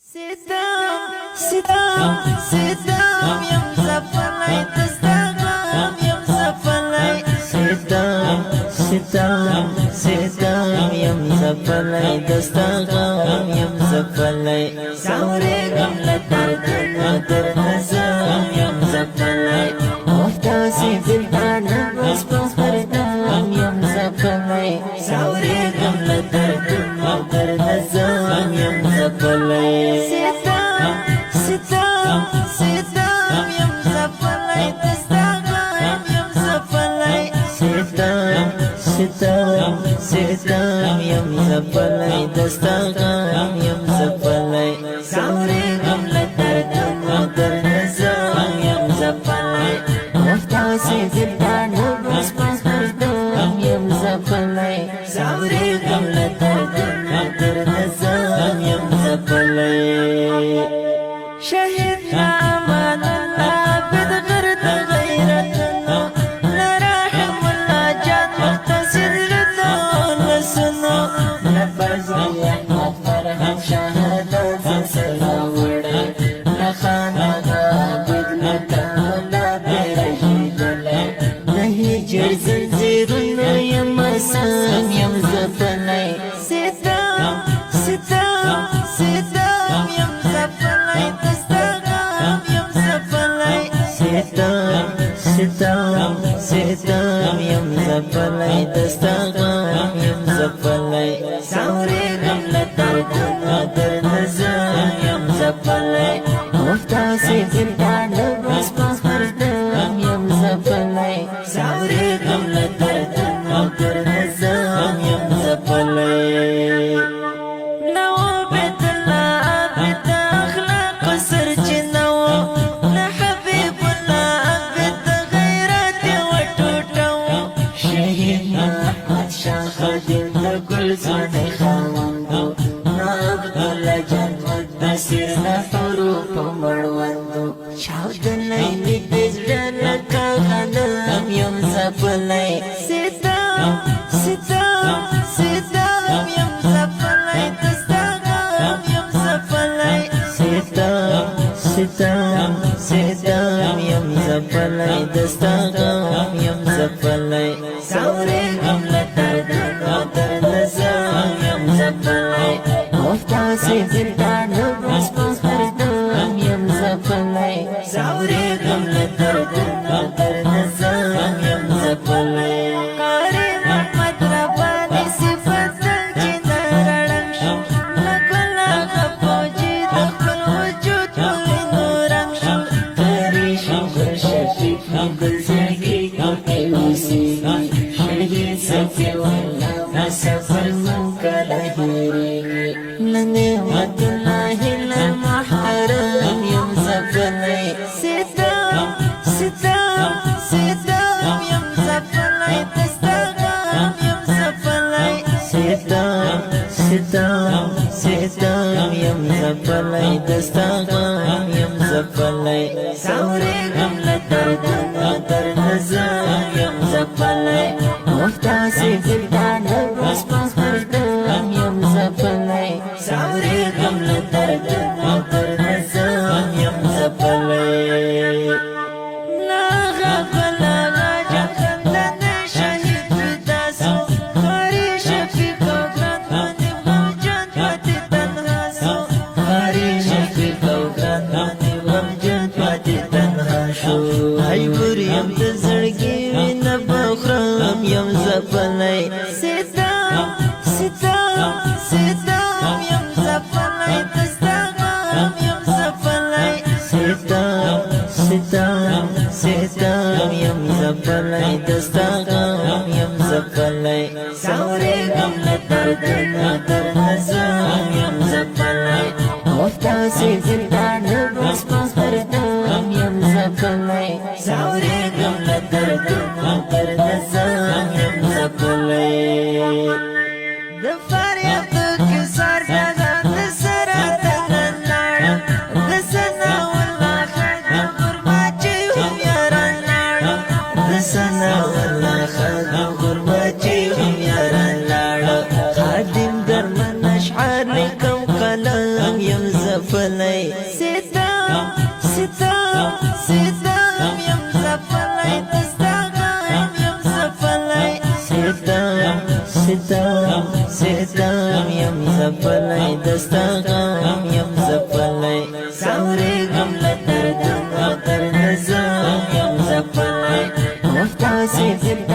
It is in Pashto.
ستم ستم ستم يم زفلای دستغم يم زفلای ستم ستم ستم يم زفلای دستغم يم زفلای سوري غملة دردنا درنزم يم زفلای مفتاسي دلدانا بس بس بردام يم زفلای سوري غملة دردنا درنزم يم زفلای ستم يم زفلای دستغم يم زفلای سوري غملة دردنا درنزم يم زفلای مفتاسي دلدانا بس بس بردام يم زفلای سوري غملة دردنا درنزم يم زفلای شهدنا امان الله بدغرد غيرتنا لراحم الله جات مختصر لدون لسنو نبازي احمد فرحم شهادات سلاوڑی نخانا غابد لتاولا برشید لے نہیں جر زنزیرنا یم سام یم زفلای ستم ستم ستم یم زفلای دستغم یم زفلای ستم ستم ستم یم زفلای دستغم یم زفلای سوري غملة دردنا درنزم یم زفلای مفتاسي دلدانا بس بس بردام یم زفلای سوري غملة دردنا درنزم یم زفلای نو بيت الله بيت اخلاق سرچنو لحبيب الله بيت غيرت وټوټو شهيد احمد شاه خادم لكل زونه خواندو عبد الله جنت بصير حروف مړوندو شاودلای دزړه کا غنم يم زفلای ستم ستم ستم يم زفلای دستغم يم زفلای ستم ستم ستم يم زفلای دستغم يم زفلای سوري غملة دردنا درنزم يم زفلای مفتاسي دلدانا بس بس بردام يم زفلای سوري غملة دردنا درنزم يم زفلای قاري محمد رباني صفت الجنة رړنګ شو لکل غفوجي دخل وجود كل نورنګ شو قاري شمر شفيق عبد الزكي كوكي وسيمي شهيد صفي والله مسافر من كلاهيري لنعمة الله المحترم يم زفلای ستم ستم ستم يم زفلای دستغم يم زفلای ستم ستم ستم يم زفلای دستغم يم زفلای سوري غملة دردنا درنزم يم زفلای مفتاسي دلدانا بس بس بردام يم زفلای سوري غملة دردنا درنزم يم زفلای لا غفل لا جخلن شهيد بداسو خاري شفيق وقران ماني موجود فاتي تنهاسو خاري شفيق وقران ماني موجود فاتي تنهاسو هاي بريم تزرقي من بخرام يم زفلای ستم ستم ستم يم زفلای دستغم يم زفلای ستم ستم ستم يم زفلای دستغم يم زفلای سوري غملة دردنا درنزم يم زفلای مفتاسي دلدانا بس بس بردام يم زفلای سوري غملة دردنا درنزم يم زفلای دفاريا بكسر جزان دسرات النار دسنا والله خدم غرباتيهم يرى النار دسنا والله خدم غرباتيهم يرى النار خادم درمن اشعار لكم قلم يمزق زپلای ستم ستم ستم یم زپلای دستا غم یم زپلای ستم ستم ستم یم زپلای دستا غم یم زپلای سوري غم لدردونو در نظام یم زپلای محتاسب